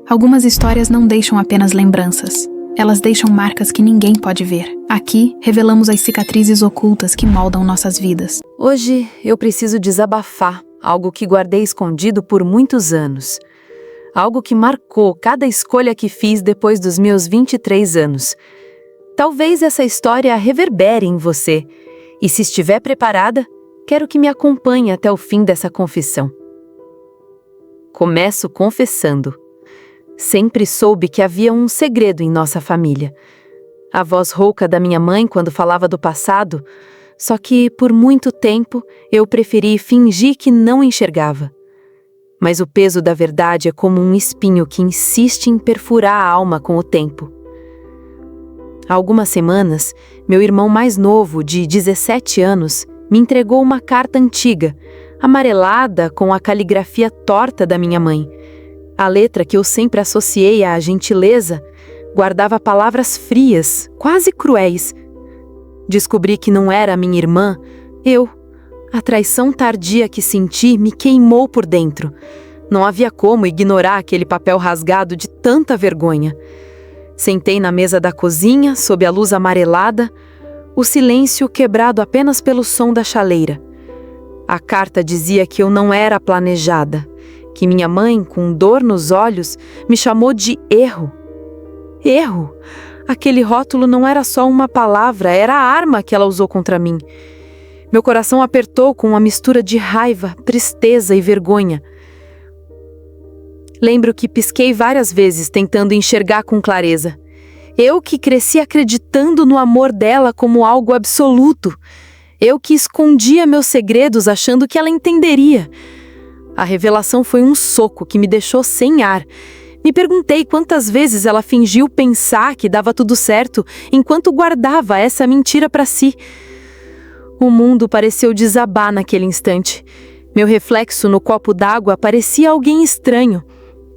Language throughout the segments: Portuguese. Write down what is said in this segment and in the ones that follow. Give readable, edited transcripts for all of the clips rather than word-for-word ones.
Algumas histórias não deixam apenas lembranças. Elas deixam marcas que ninguém pode ver. Aqui, revelamos as cicatrizes ocultas que moldam nossas vidas. Hoje, eu preciso desabafar algo que guardei escondido por muitos anos. Algo que marcou cada escolha que fiz depois dos meus 23 anos. Talvez essa história reverbere em você. E se estiver preparada, quero que me acompanhe até o fim dessa confissão. Começo confessando. Sempre soube que havia um segredo em nossa família. A voz rouca da minha mãe quando falava do passado, só que por muito tempo eu preferi fingir que não enxergava. Mas o peso da verdade é como um espinho que insiste em perfurar a alma com o tempo. Há algumas semanas, meu irmão mais novo, de 17 anos, me entregou uma carta antiga, amarelada com a caligrafia torta da minha mãe. A letra que eu sempre associei à gentileza guardava palavras frias, quase cruéis. Descobri que não era minha irmã. A traição tardia que senti me queimou por dentro. Não havia como ignorar aquele papel rasgado de tanta vergonha. Sentei na mesa da cozinha, sob a luz amarelada, o silêncio quebrado apenas pelo som da chaleira. A carta dizia que eu não era planejada, que minha mãe, com dor nos olhos, me chamou de erro. Erro! Aquele rótulo não era só uma palavra, era a arma que ela usou contra mim. Meu coração apertou com uma mistura de raiva, tristeza e vergonha. Lembro que pisquei várias vezes tentando enxergar com clareza. Eu que cresci acreditando no amor dela como algo absoluto. Eu que escondia meus segredos achando que ela entenderia. A revelação foi um soco que me deixou sem ar. Me perguntei quantas vezes ela fingiu pensar que dava tudo certo enquanto guardava essa mentira para si. O mundo pareceu desabar naquele instante. Meu reflexo no copo d'água parecia alguém estranho.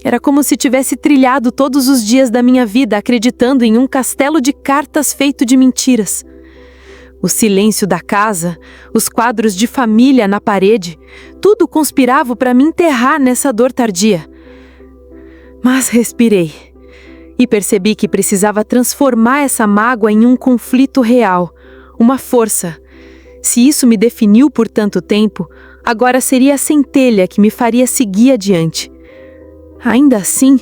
Era como se tivesse trilhado todos os dias da minha vida acreditando em um castelo de cartas feito de mentiras. O silêncio da casa, os quadros de família na parede, tudo conspirava para me enterrar nessa dor tardia. Mas respirei e percebi que precisava transformar essa mágoa em um conflito real, uma força. Se isso me definiu por tanto tempo, agora seria a centelha que me faria seguir adiante. Ainda assim,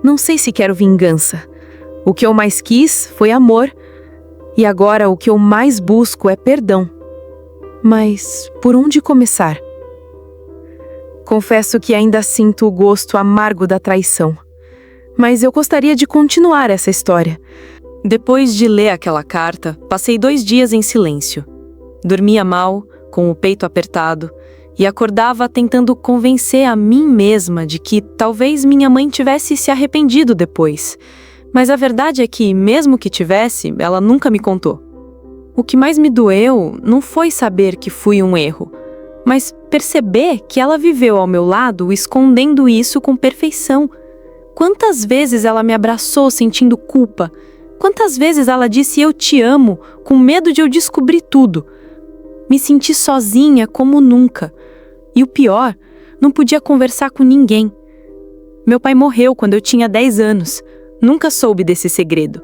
não sei se quero vingança. O que eu mais quis foi amor. E agora o que eu mais busco é perdão. Mas por onde começar? Confesso que ainda sinto o gosto amargo da traição. Mas eu gostaria de continuar essa história. Depois de ler aquela carta, passei 2 dias em silêncio. Dormia mal, com o peito apertado, e acordava tentando convencer a mim mesma de que talvez minha mãe tivesse se arrependido depois. Mas a verdade é que, mesmo que tivesse, ela nunca me contou. O que mais me doeu não foi saber que fui um erro, mas perceber que ela viveu ao meu lado escondendo isso com perfeição. Quantas vezes ela me abraçou sentindo culpa? Quantas vezes ela disse "eu te amo", com medo de eu descobrir tudo? Me senti sozinha como nunca. E o pior, não podia conversar com ninguém. Meu pai morreu quando eu tinha 10 anos. Nunca soube desse segredo.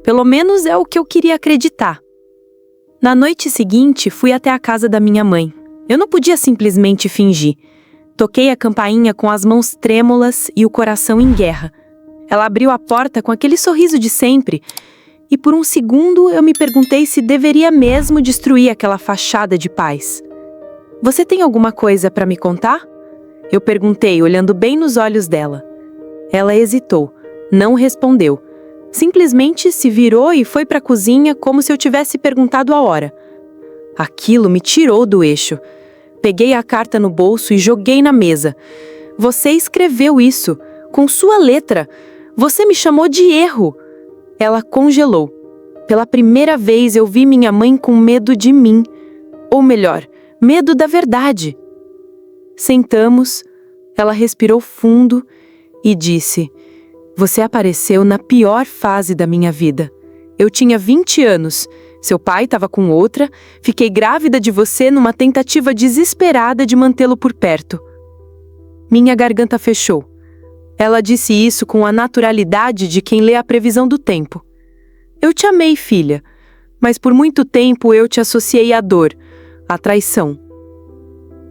Pelo menos é o que eu queria acreditar. Na noite seguinte, fui até a casa da minha mãe. Eu não podia simplesmente fingir. Toquei a campainha com as mãos trêmulas e o coração em guerra. Ela abriu a porta com aquele sorriso de sempre. E por um segundo eu me perguntei se deveria mesmo destruir aquela fachada de paz. "Você tem alguma coisa para me contar?" Eu perguntei, olhando bem nos olhos dela. Ela hesitou. Não respondeu. Simplesmente se virou e foi para a cozinha como se eu tivesse perguntado a hora. Aquilo me tirou do eixo. Peguei a carta no bolso e joguei na mesa. "Você escreveu isso, com sua letra. Você me chamou de erro." Ela congelou. Pela primeira vez eu vi minha mãe com medo de mim. Ou melhor, medo da verdade. Sentamos, ela respirou fundo e disse: "Você apareceu na pior fase da minha vida. Eu tinha 20 anos, seu pai estava com outra, fiquei grávida de você numa tentativa desesperada de mantê-lo por perto." Minha garganta fechou. Ela disse isso com a naturalidade de quem lê a previsão do tempo. Eu te amei, filha, mas por muito tempo eu te associei à dor, à traição.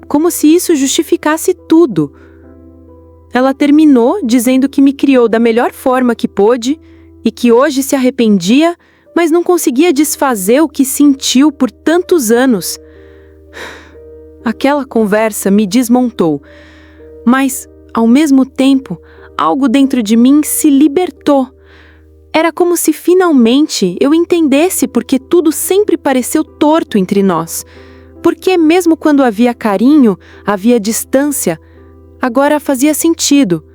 Como se isso justificasse tudo. Ela terminou dizendo que me criou da melhor forma que pôde e que hoje se arrependia, mas não conseguia desfazer o que sentiu por tantos anos. Aquela conversa me desmontou, mas, ao mesmo tempo, algo dentro de mim se libertou. Era como se finalmente eu entendesse porque tudo sempre pareceu torto entre nós. Porque mesmo quando havia carinho, havia distância, agora fazia sentido.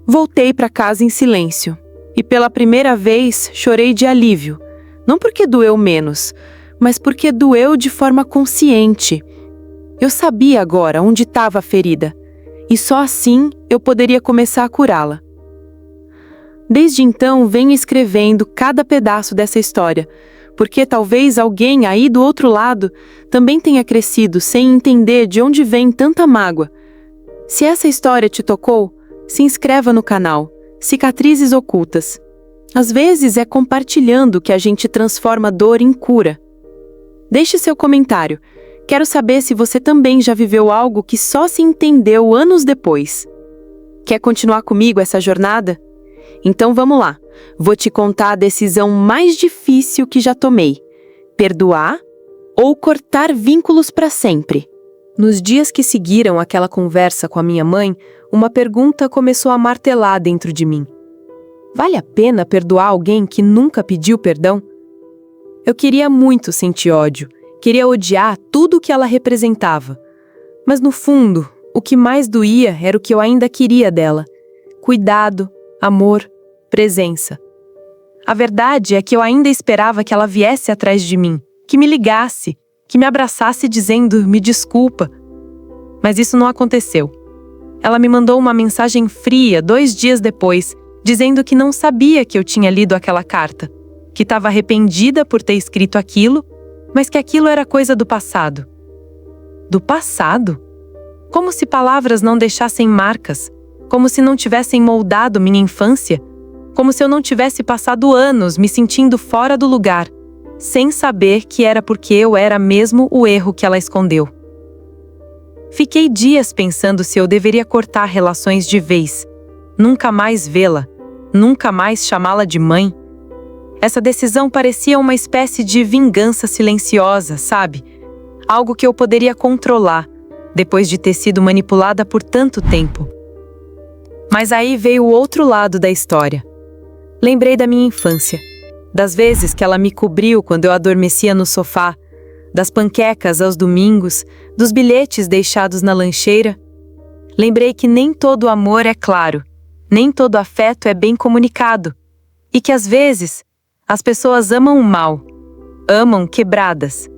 Voltei para casa em silêncio e pela primeira vez chorei de alívio. Não porque doeu menos, mas porque doeu de forma consciente. Eu sabia agora onde estava a ferida e só assim eu poderia começar a curá-la. Desde então venho escrevendo cada pedaço dessa história, porque talvez alguém aí do outro lado também tenha crescido sem entender de onde vem tanta mágoa. Se essa história te tocou, se inscreva no canal Cicatrizes Ocultas. Às vezes é compartilhando que a gente transforma dor em cura. Deixe seu comentário. Quero saber se você também já viveu algo que só se entendeu anos depois. Quer continuar comigo essa jornada? Então vamos lá. Vou te contar a decisão mais difícil que já tomei: perdoar ou cortar vínculos para sempre. Nos dias que seguiram aquela conversa com a minha mãe, uma pergunta começou a martelar dentro de mim. Vale a pena perdoar alguém que nunca pediu perdão? Eu queria muito sentir ódio, queria odiar tudo o que ela representava. Mas no fundo, o que mais doía era o que eu ainda queria dela: cuidado, amor, presença. A verdade é que eu ainda esperava que ela viesse atrás de mim, que me ligasse, que me abraçasse dizendo "me desculpa". Mas isso não aconteceu. Ela me mandou uma mensagem fria 2 dias depois, dizendo que não sabia que eu tinha lido aquela carta, que estava arrependida por ter escrito aquilo, mas que aquilo era coisa do passado. Do passado? Como se palavras não deixassem marcas, como se não tivessem moldado minha infância, como se eu não tivesse passado anos me sentindo fora do lugar, sem saber que era porque eu era mesmo o erro que ela escondeu. Fiquei dias pensando se eu deveria cortar relações de vez, nunca mais vê-la, nunca mais chamá-la de mãe. Essa decisão parecia uma espécie de vingança silenciosa, sabe? Algo que eu poderia controlar, depois de ter sido manipulada por tanto tempo. Mas aí veio o outro lado da história. Lembrei da minha infância, das vezes que ela me cobriu quando eu adormecia no sofá, das panquecas aos domingos, dos bilhetes deixados na lancheira. Lembrei que nem todo amor é claro, nem todo afeto é bem comunicado, e que às vezes as pessoas amam mal, amam quebradas.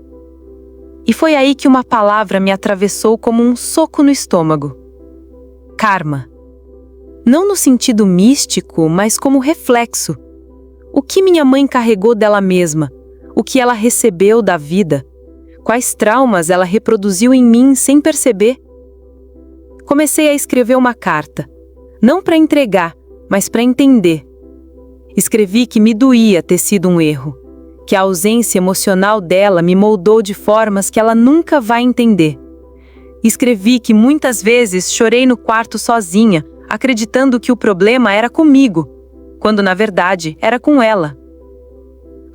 E foi aí que uma palavra me atravessou como um soco no estômago: karma. Não no sentido místico, mas como reflexo. O que minha mãe carregou dela mesma? O que ela recebeu da vida? Quais traumas ela reproduziu em mim sem perceber? Comecei a escrever uma carta. Não para entregar, mas para entender. Escrevi que me doía ter sido um erro, que a ausência emocional dela me moldou de formas que ela nunca vai entender. Escrevi que muitas vezes chorei no quarto sozinha, acreditando que o problema era comigo, quando na verdade era com ela.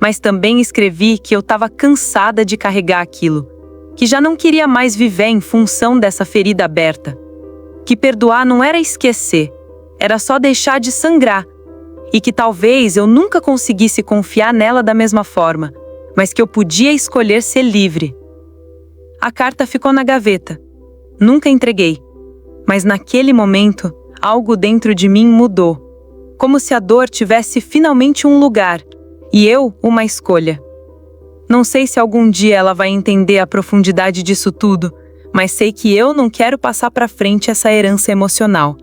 Mas também escrevi que eu estava cansada de carregar aquilo, que já não queria mais viver em função dessa ferida aberta, que perdoar não era esquecer, era só deixar de sangrar, e que talvez eu nunca conseguisse confiar nela da mesma forma, mas que eu podia escolher ser livre. A carta ficou na gaveta. Nunca entreguei, mas naquele momento algo dentro de mim mudou, como se a dor tivesse finalmente um lugar, e eu uma escolha. Não sei se algum dia ela vai entender a profundidade disso tudo, mas sei que eu não quero passar para frente essa herança emocional.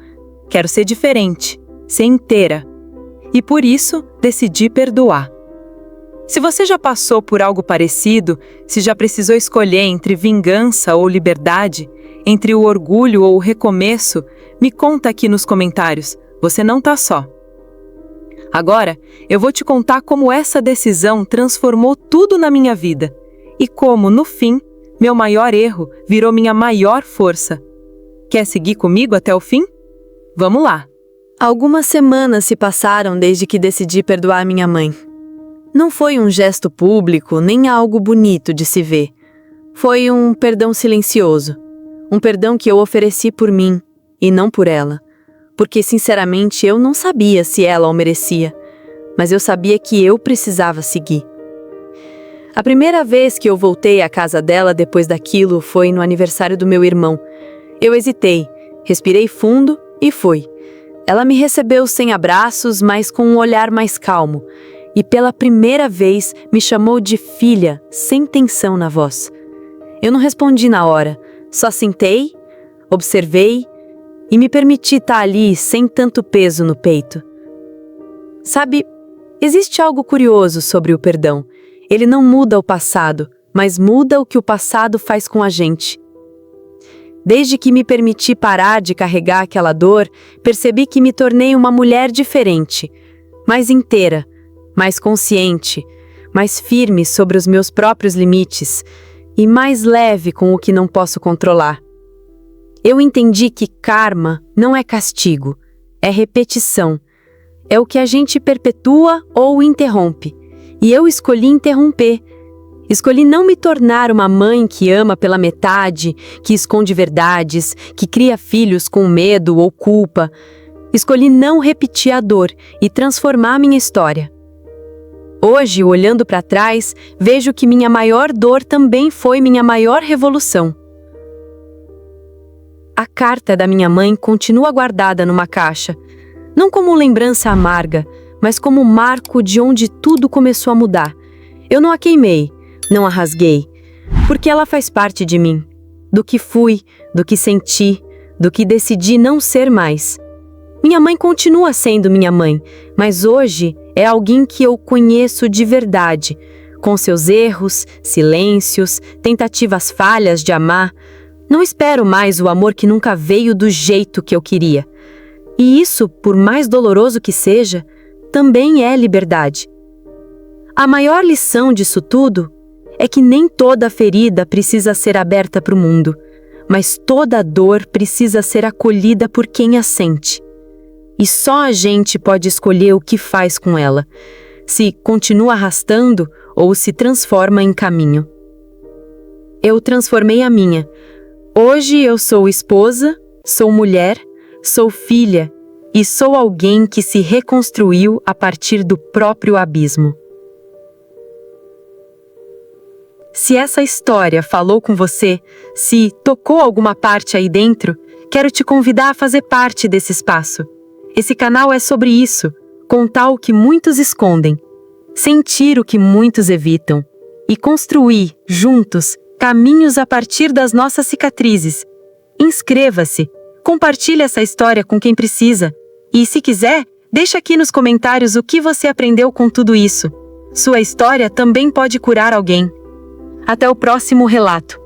Quero ser diferente, ser inteira. E por isso, decidi perdoar. Se você já passou por algo parecido, se já precisou escolher entre vingança ou liberdade, entre o orgulho ou o recomeço, me conta aqui nos comentários. Você não tá só. Agora, eu vou te contar como essa decisão transformou tudo na minha vida e como, no fim, meu maior erro virou minha maior força. Quer seguir comigo até o fim? Vamos lá! Algumas semanas se passaram desde que decidi perdoar minha mãe. Não foi um gesto público, nem algo bonito de se ver. Foi um perdão silencioso. Um perdão que eu ofereci por mim, e não por ela. Porque, sinceramente, eu não sabia se ela o merecia. Mas eu sabia que eu precisava seguir. A primeira vez que eu voltei à casa dela depois daquilo foi no aniversário do meu irmão. Eu hesitei, respirei fundo e fui. Ela me recebeu sem abraços, mas com um olhar mais calmo. E pela primeira vez me chamou de filha, sem tensão na voz. Eu não respondi na hora, só sentei, observei e me permiti estar ali sem tanto peso no peito. Sabe, existe algo curioso sobre o perdão. Ele não muda o passado, mas muda o que o passado faz com a gente. Desde que me permiti parar de carregar aquela dor, percebi que me tornei uma mulher diferente, mais inteira, mais consciente, mais firme sobre os meus próprios limites e mais leve com o que não posso controlar. Eu entendi que karma não é castigo, é repetição. É o que a gente perpetua ou interrompe. E eu escolhi interromper. Escolhi não me tornar uma mãe que ama pela metade, que esconde verdades, que cria filhos com medo ou culpa. Escolhi não repetir a dor e transformar minha história. Hoje, olhando para trás, vejo que minha maior dor também foi minha maior revolução. A carta da minha mãe continua guardada numa caixa, não como lembrança amarga, mas como marco de onde tudo começou a mudar. Eu não a queimei, não a rasguei, porque ela faz parte de mim, do que fui, do que senti, do que decidi não ser mais. Minha mãe continua sendo minha mãe, mas hoje é alguém que eu conheço de verdade, com seus erros, silêncios, tentativas falhas de amar. Não espero mais o amor que nunca veio do jeito que eu queria. E isso, por mais doloroso que seja, também é liberdade. A maior lição disso tudo é que nem toda ferida precisa ser aberta para o mundo, mas toda dor precisa ser acolhida por quem a sente. E só a gente pode escolher o que faz com ela, se continua arrastando ou se transforma em caminho. Eu transformei a minha. Hoje eu sou esposa, sou mulher, sou filha e sou alguém que se reconstruiu a partir do próprio abismo. Se essa história falou com você, se tocou alguma parte aí dentro, quero te convidar a fazer parte desse espaço. Esse canal é sobre isso, contar o que muitos escondem, sentir o que muitos evitam e construir, juntos, caminhos a partir das nossas cicatrizes. Inscreva-se, compartilhe essa história com quem precisa e, se quiser, deixa aqui nos comentários o que você aprendeu com tudo isso. Sua história também pode curar alguém. Até o próximo relato.